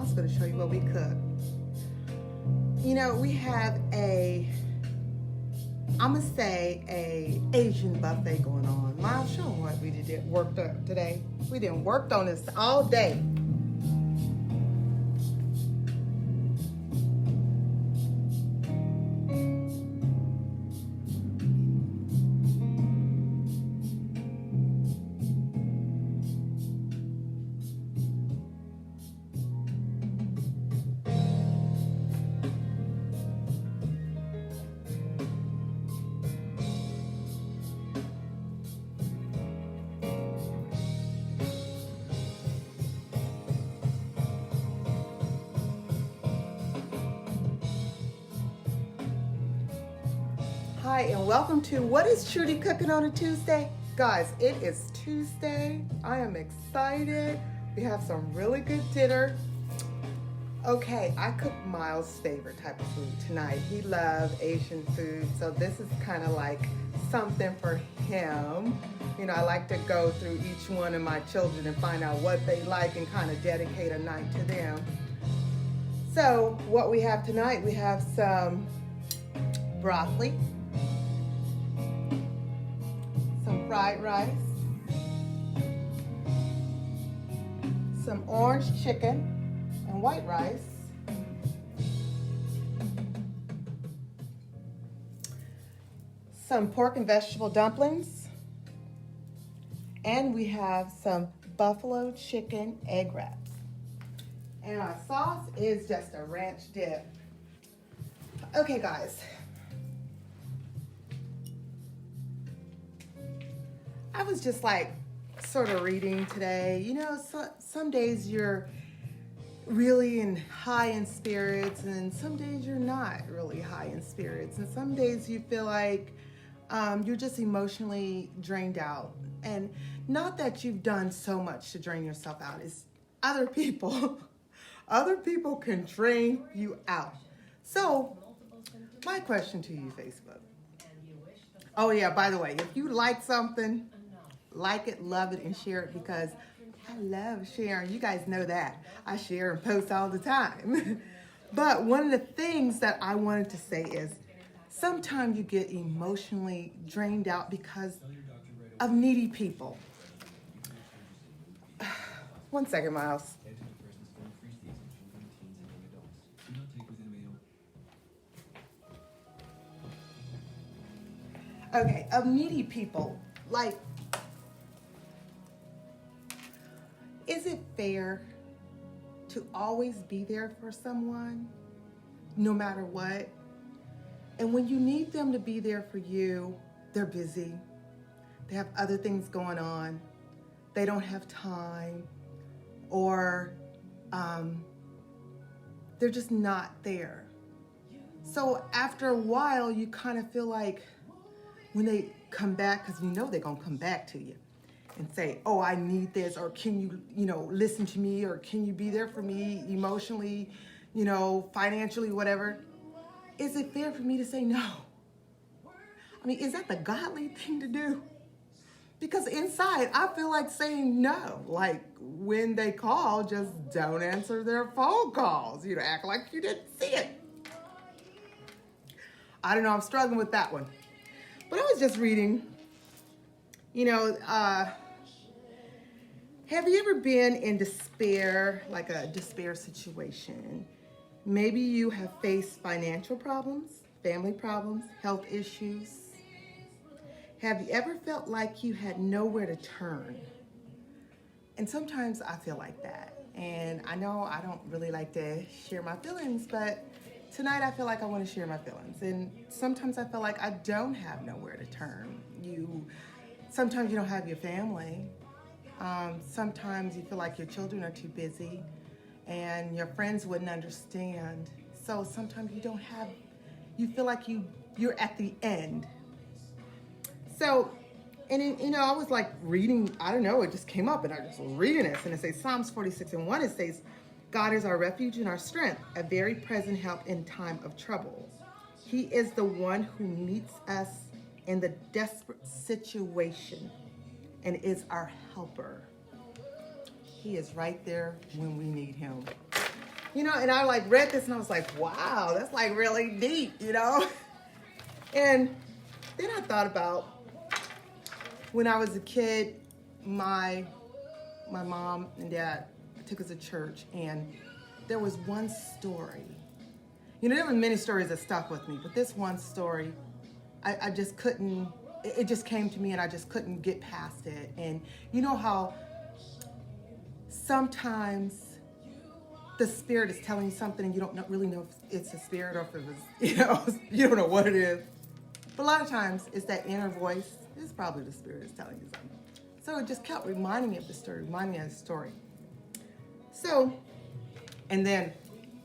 house. Going to show you what we cook. You know, we have I'm going to say a Asian buffet going on. Miles, show them what we did worked up today. We didn't worked on this all day. Hi, and welcome to What is Trudie Cooking on a Tuesday? Guys, it is Tuesday. I am excited. We have some really good dinner. Okay, I cooked Miles' favorite type of food tonight. He loves Asian food, so this is kind of like something for him. You know, I like to go through each one of my children and find out what they like and kind of dedicate a night to them. So what we have tonight, we have some broccoli, some fried rice, some orange chicken and white rice, some pork and vegetable dumplings, and we have some buffalo chicken egg wraps. And our sauce is just a ranch dip. Okay, guys. I was just like sort of reading today. You know, some days you're really high in spirits, and some days you're not really high in spirits, and some days you feel like you're just emotionally drained out. And not that you've done so much to drain yourself out. It's other people. Other people can drain you out. So my question to you, Facebook. Oh yeah, by the way, if you like something, like it, love it, and share it, because I love sharing. You guys know that. I share and post all the time. But one of the things that I wanted to say is sometimes you get emotionally drained out because of needy people. 1 second, Miles. Okay, of needy people. Like, is it fair to always be there for someone, no matter what? And when you need them to be there for you, they're busy. They have other things going on. They don't have time, or they're just not there. So after a while, you kind of feel like when they come back, because you know they're going to come back to you and say, oh, I need this, or can you listen to me, or can you be there for me emotionally, financially, whatever. Is it fair for me to say no? I mean, is that the godly thing to do? Because inside, I feel like saying no. Like, when they call, just don't answer their phone calls. Act like you didn't see it. I don't know, I'm struggling with that one. But I was just reading, have you ever been in despair, like a despair situation? Maybe you have faced financial problems, family problems, health issues. Have you ever felt like you had nowhere to turn? And sometimes I feel like that. And I know I don't really like to share my feelings, but tonight I feel like I want to share my feelings. And sometimes I feel like I don't have nowhere to turn. Sometimes you don't have your family. Sometimes you feel like your children are too busy and your friends wouldn't understand. So sometimes you feel like you're at the end. So, I was like reading, I don't know, it just came up and I just was reading this, and it says Psalms 46:1, it says, God is our refuge and our strength, a very present help in time of trouble. He is the one who meets us in the desperate situation and is our helper. He is right there when we need him. And I like read this and I was like, wow, that's like really deep. And then I thought about when I was a kid, my mom and dad took us to church, and there was one story. There were many stories that stuck with me, but this one story, I just couldn't, it just came to me and I just couldn't get past it. And you know how sometimes the spirit is telling you something and you don't really know if it's a spirit or if it was, you don't know what it is. But a lot of times it's that inner voice. It's probably the spirit is telling you something. So it just kept reminding me of the story, So, and then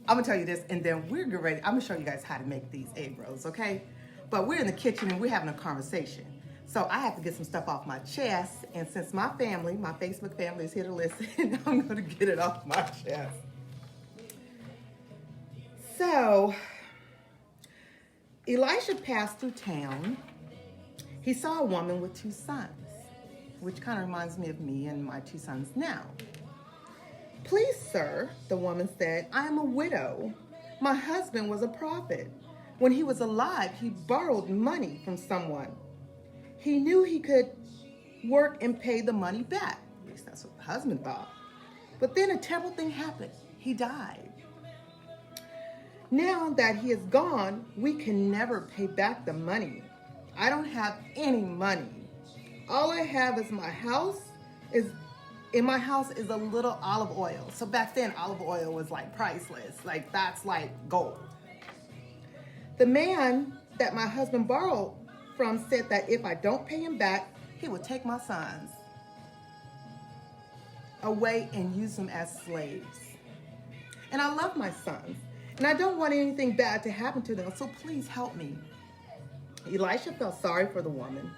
I'm gonna tell you this, and then we're getting ready. I'm gonna show you guys how to make these egg rolls, okay? But we're in the kitchen and we're having a conversation. So I have to get some stuff off my chest, and since my Facebook family is here to listen, I'm gonna get it off my chest. So, Elisha passed through town. He saw a woman with 2 sons, which kind of reminds me of me and my 2 sons now. Please, sir, the woman said, I am a widow. My husband was a prophet. When he was alive, he borrowed money from someone. He knew he could work and pay the money back. At least that's what the husband thought. But then a terrible thing happened. He died. Now that he is gone, we can never pay back the money. I don't have any money. All I have is in my house is a little olive oil. So back then, olive oil was like priceless. Like that's like gold. The man that my husband borrowed from said that if I don't pay him back, he would take my sons away and use them as slaves. And I love my sons, and I don't want anything bad to happen to them, so please help me. Elisha felt sorry for the woman.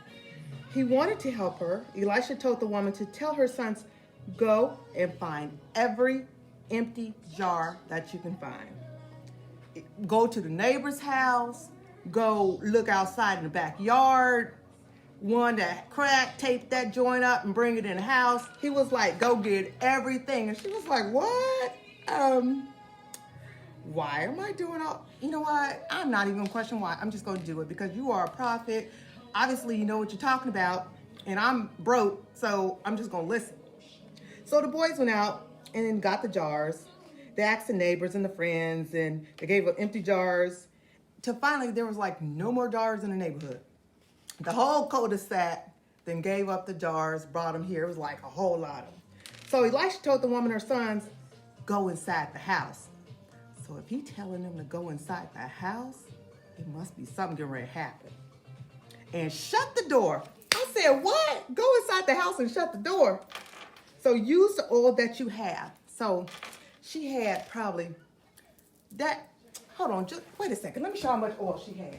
He wanted to help her. Elisha told the woman to tell her sons, go and find every empty jar that you can find. Go to the neighbor's house. Go look outside in the backyard. One that cracked, tape that joint up and bring it in the house. He was like, go get everything. And she was like, what? Why am I doing all, you know what? I'm not even gonna question why. I'm just gonna do it because you are a prophet. Obviously, you know what you're talking about, and I'm broke, so I'm just gonna listen. So the boys went out and got the jars. They asked the neighbors and the friends, and they gave up empty jars. Till finally, there was like no more jars in the neighborhood. The whole cul-de-sac then gave up the jars, brought them here. It was like a whole lot of them. So Elisha told the woman and her sons, go inside the house. So if he's telling them to go inside the house, it must be something getting ready to happen. And shut the door. I said, what? Go inside the house and shut the door. So use the oil that you have. So she had probably that. Hold on, just wait a second. Let me show how much oil she had.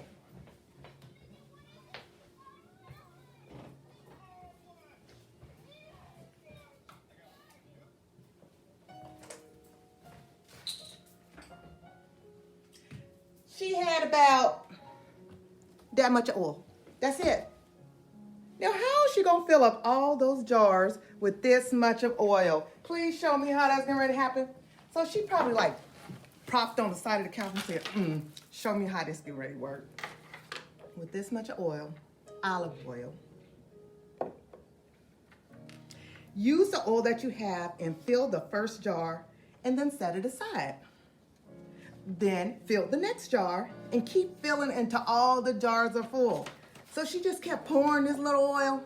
She had about that much oil. That's it. Now, how is she going to fill up all those jars with this much of oil? Please show me how that's getting ready to happen. So she probably like propped on the side of the couch and said, show me how this getting ready to work. With this much of oil, olive oil. Use the oil that you have and fill the first jar and then set it aside. Then fill the next jar and keep filling until all the jars are full. So she just kept pouring this little oil,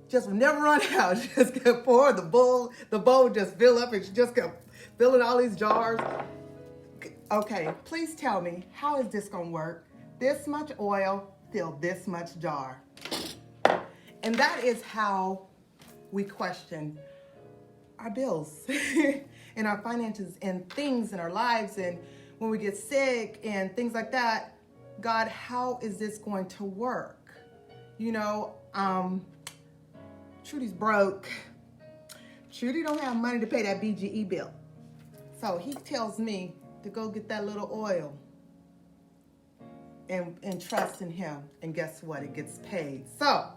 just would never run out. She just kept pouring the bowl would just fill up, and she just kept filling all these jars. Okay, please tell me, how is this gonna work? This much oil, fill this much jar. And that is how we question our bills and our finances and things in our lives, and when we get sick and things like that. God, how is this going to work? You know, Trudie's broke. Trudie don't have money to pay that BGE bill. So he tells me to go get that little oil and trust in him. And guess what? It gets paid. So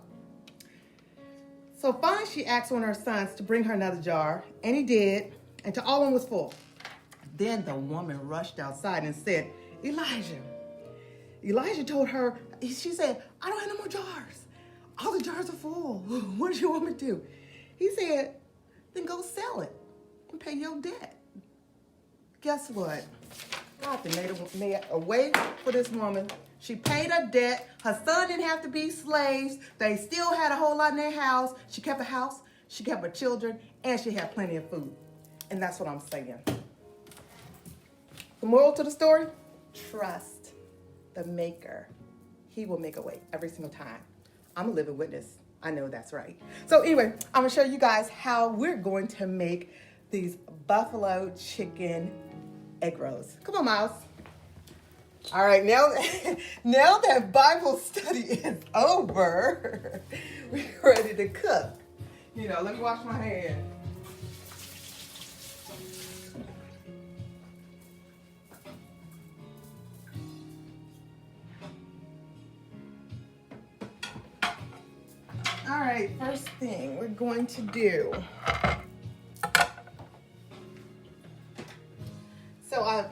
finally she asked one of her sons to bring her another jar, and he did, until all one was full. Then the woman rushed outside and said, Elijah told her, she said, I don't have no more jars. All the jars are full. What do you want me to do? He said, then go sell it and pay your debt. Guess what? God made a way for this woman. She paid her debt. Her son didn't have to be slaves. They still had a whole lot in their house. She kept a house. She kept her children. And she had plenty of food. And that's what I'm saying. The moral to the story? Trust the maker. He will make a way every single time. I'm a living witness. I know that's right. So anyway, I'm going to show you guys how we're going to make these buffalo chicken egg rolls. Come on, Miles. All right, now that Bible study is over, we're ready to cook. You know, let me wash my hands. All right, first thing we're going to do. So I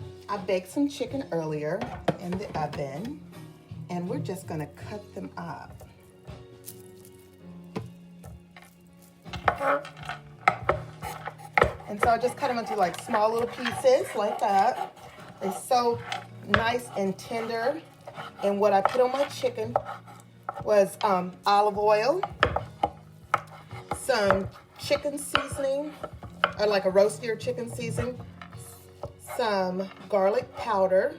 baked some chicken earlier in the oven, and we're just gonna cut them up. And so I just cut them into like small little pieces like that. They're so nice and tender. And what I put on my chicken was olive oil, some chicken seasoning, or like a roasted chicken seasoning, some garlic powder,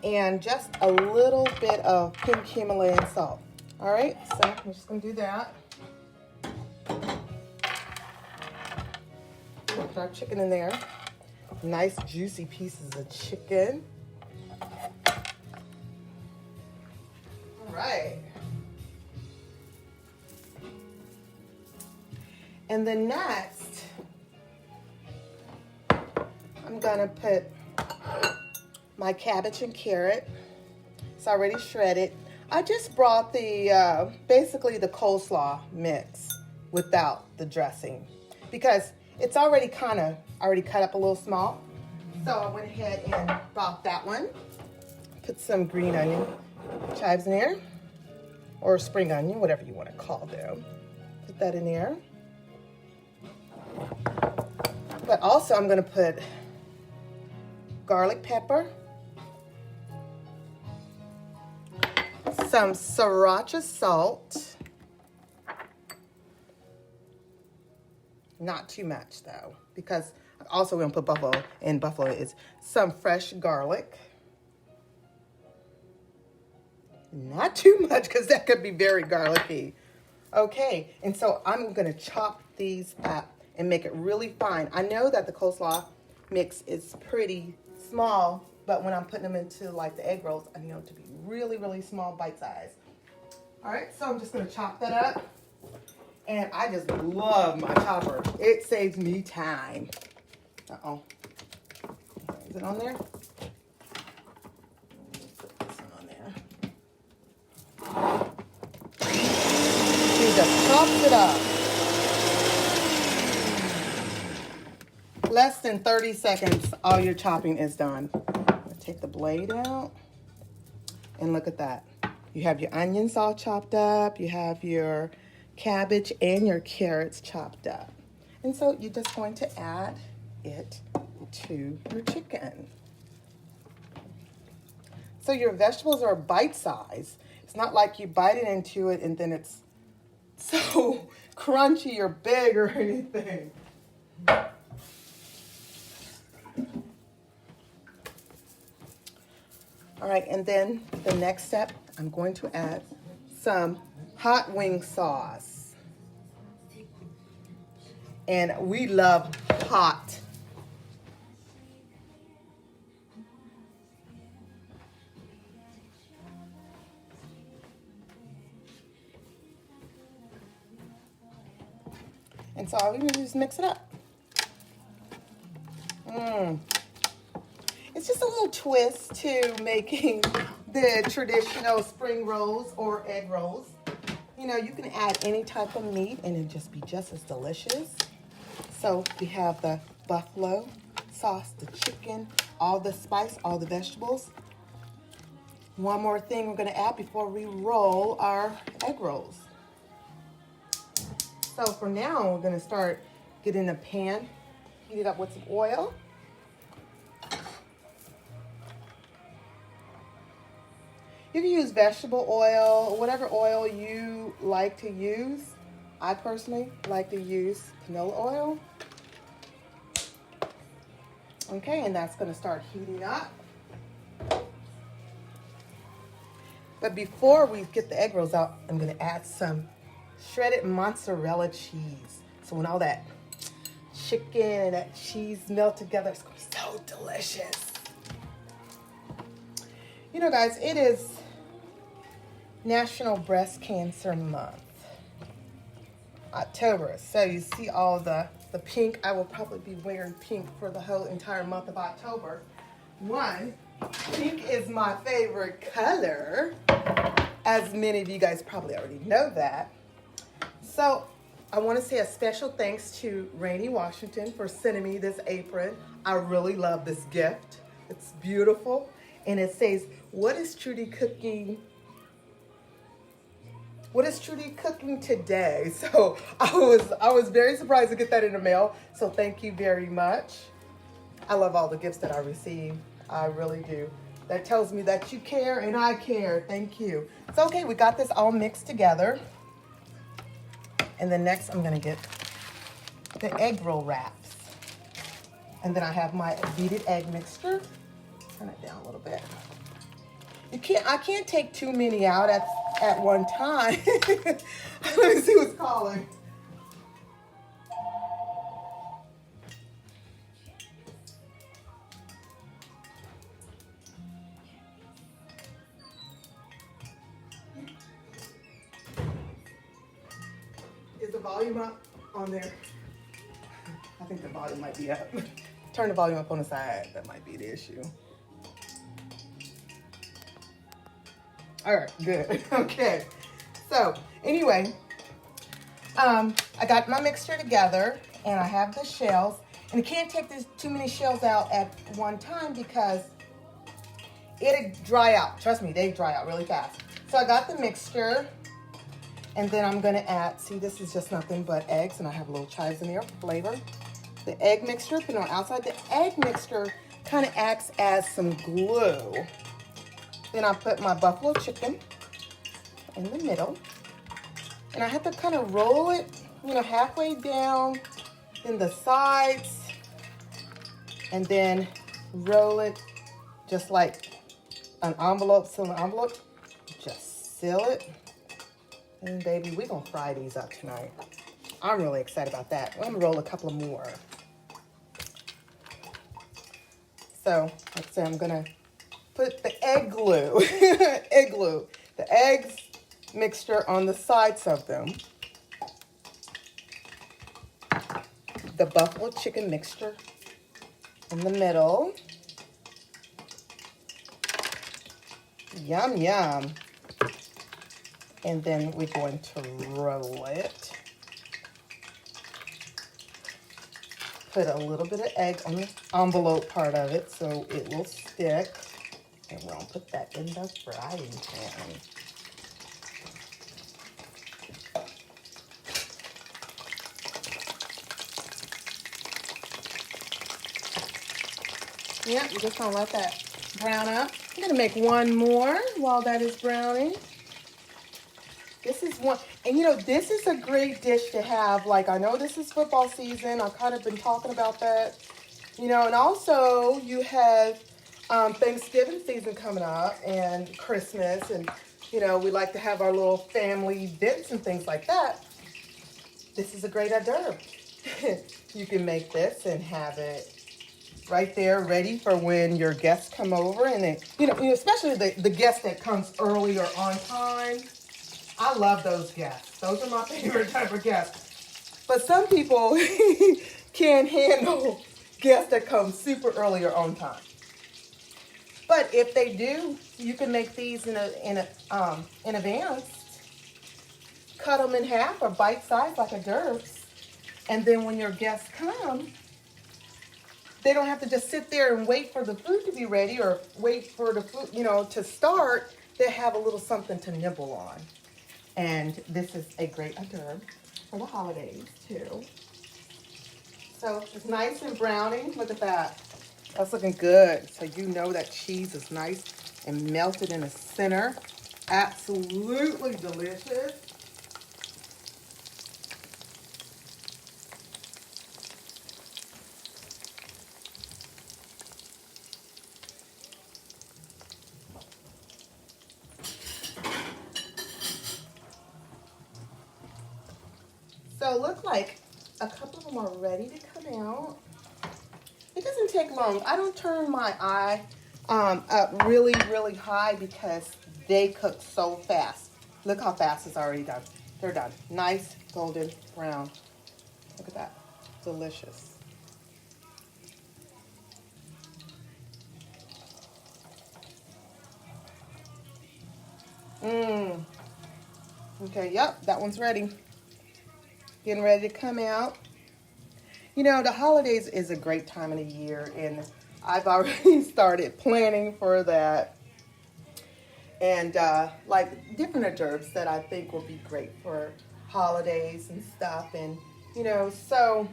and just a little bit of pink Himalayan salt. All right, so I'm just gonna do that. Put our chicken in there. Nice juicy pieces of chicken. All right. And then next, I'm gonna put my cabbage and carrot. It's already shredded. I just brought the, basically the coleslaw mix without the dressing because it's already cut up a little small. So I went ahead and brought that one. Put some green onion chives in there, or spring onion, whatever you want to call them. Put that in there. But also I'm gonna put garlic pepper, some sriracha salt, not too much though, because also we're gonna put buffalo, and buffalo is some fresh garlic. Not too much, because that could be very garlicky. Okay, and so I'm gonna chop these up and make it really fine. I know that the coleslaw mix is pretty small, but when I'm putting them into like the egg rolls, I need them to be really, really small, bite size. All right, so I'm just gonna chop that up. And I just love my chopper. It saves me time. Uh-oh. Is it on there? Put this one on there. She just chops it up. Less than 30 seconds, all your chopping is done. I'm gonna take the blade out. And look at that. You have your onions all chopped up. You have your cabbage and your carrots chopped up. And so you're just going to add it to your chicken. So your vegetables are bite size. It's not like you bite it into it and then it's so crunchy or big or anything. All right, and then the next step, I'm going to add some hot wing sauce. And we love hot. And so all we do is mix it up. It's just a little twist to making the traditional spring rolls or egg rolls. You know, you can add any type of meat and it'll just be just as delicious. So we have the buffalo sauce, the chicken, all the spice, all the vegetables. One more thing we're gonna add before we roll our egg rolls. So for now, we're gonna start getting a pan, heat it up with some oil. You can use vegetable oil, whatever oil you like to use. I personally like to use canola oil. Okay, and that's gonna start heating up. But before we get the egg rolls out, I'm gonna add some shredded mozzarella cheese. So when all that chicken and that cheese melt together, it's gonna be so delicious. You know, guys, it is National Breast Cancer Month, October. So you see all the pink. I will probably be wearing pink for the whole entire month of October. One, pink is my favorite color, as many of you guys probably already know that. So I want to say a special thanks to Rainey Washington for sending me this apron. I really love this gift. It's beautiful. And it says, what is Trudie cooking? What is Trudie cooking today? So I was very surprised to get that in the mail. So thank you very much. I love all the gifts that I receive. I really do. That tells me that you care and I care. Thank you. So okay, we got this all mixed together. And then next I'm gonna get the egg roll wraps. And then I have my beaded egg mixture. Turn it down a little bit. I can't take too many out at one time. Let me see who's calling. Is the volume up on there? I think the volume might be up. Turn the volume up on the side. That might be the issue. All right, good. Okay. So anyway, I got my mixture together and I have the shells. And I can't take too many shells out at one time because it'll dry out. Trust me, they dry out really fast. So I got the mixture and then I'm gonna add, see, this is just nothing but eggs and I have little chives in there for flavor. The egg mixture, put it on outside. The egg mixture kind of acts as some glue. Then I put my buffalo chicken in the middle. And I have to kind of roll it, halfway down, then the sides, and then roll it just like an envelope, seal an envelope. Just seal it. And baby, we're gonna fry these up tonight. I'm really excited about that. I'm gonna roll a couple more. So, like I said, I'm gonna put the egg glue, the eggs mixture on the sides of them. The buffalo chicken mixture in the middle. Yum, yum. And then we're going to roll it. Put a little bit of egg on the envelope part of it so it will stick. And we'll put that in the frying pan. Yep, I'm just gonna let that brown up. I'm gonna make one more while that is browning. This is one, and this is a great dish to have. Like, I know this is football season. I've kind of been talking about that. And also you have Thanksgiving season coming up and Christmas, and we like to have our little family events and things like that. This is a great hors d'oeuvre. You can make this and have it right there ready for when your guests come over, and then, especially the guest that comes early or on time. I love those guests. Those are my favorite type of guests. But some people can't handle guests that come super early or on time. But if they do, you can make these in advance. Cut them in half or bite size like hors d'oeuvres. And then when your guests come, they don't have to just sit there and wait for the food to be ready or wait for the food, to start. They have a little something to nibble on. And this is a great hors d'oeuvre for the holidays too. So it's nice and browning. Look at that. That's looking good. So you know that cheese is nice and melted in the center. Absolutely delicious. So look like a couple of them are ready to come out. It doesn't take long. I don't turn my eye up really, really high because they cook so fast. Look how fast it's already done. They're done. Nice golden brown. Look at that. Delicious. Okay, yep, that one's ready. Getting ready to come out. The holidays is a great time of the year, and I've already started planning for that. And like different hors d'oeuvres that I think will be great for holidays and stuff. And, so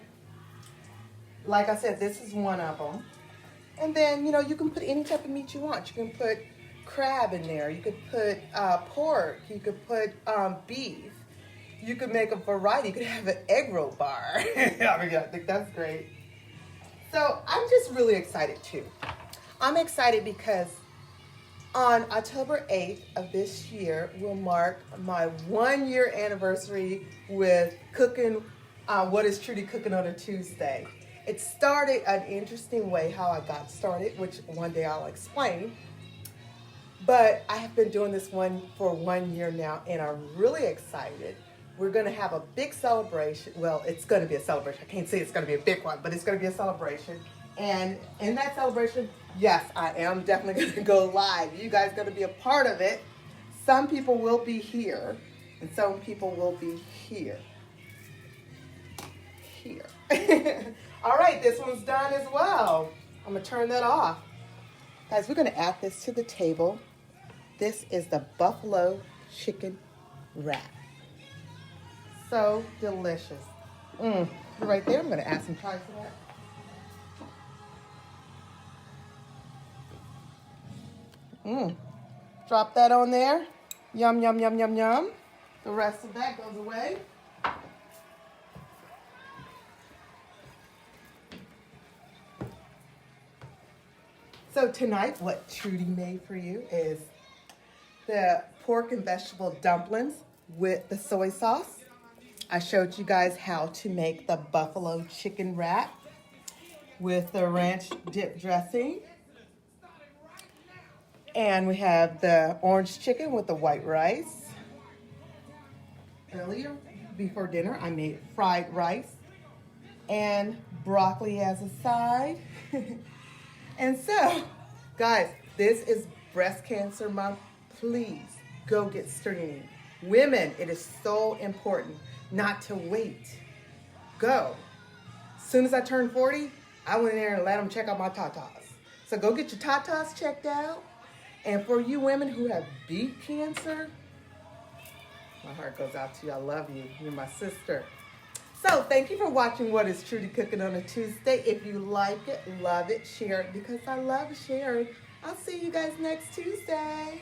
like I said, this is one of them. And then, you can put any type of meat you want. You can put crab in there. You could put pork. You could put beef. You could make a variety. You could have an egg roll bar. I think that's great. So I'm just really excited too. I'm excited because on October 8th of this year will mark my 1-year anniversary with cooking, What is Trudie Cooking on a Tuesday. It started an interesting way how I got started, which one day I'll explain. But I have been doing this one for 1 year now, and I'm really excited. We're going to have a big celebration. Well, it's going to be a celebration. I can't say it's going to be a big one, but it's going to be a celebration. And in that celebration, yes, I am definitely going to go live. You guys are going to be a part of it. Some people will be here, and some people will be here. Here. All right, this one's done as well. I'm going to turn that off. Guys, we're going to add this to the table. This is the buffalo chicken wrap. So delicious. Right there, I'm going to add some chives to that. Drop that on there. Yum, yum, yum, yum, yum. The rest of that goes away. So tonight, what Trudie made for you is the pork and vegetable dumplings with the soy sauce. I showed you guys how to make the buffalo chicken wrap with the ranch dip dressing. And we have the orange chicken with the white rice. Earlier, before dinner, I made fried rice and broccoli as a side. And so, guys, this is Breast Cancer Month. Please go get screening. Women, it is so important not to wait. Go. As soon as I turned 40, I went in there and let them check out my tatas. So go get your tatas checked out. And for you women who have beat cancer, my heart goes out to you. I love you. You're my sister. So thank you for watching What is Trudie Cooking on a Tuesday. If you like it, love it, share it, because I love sharing. I'll see you guys next Tuesday.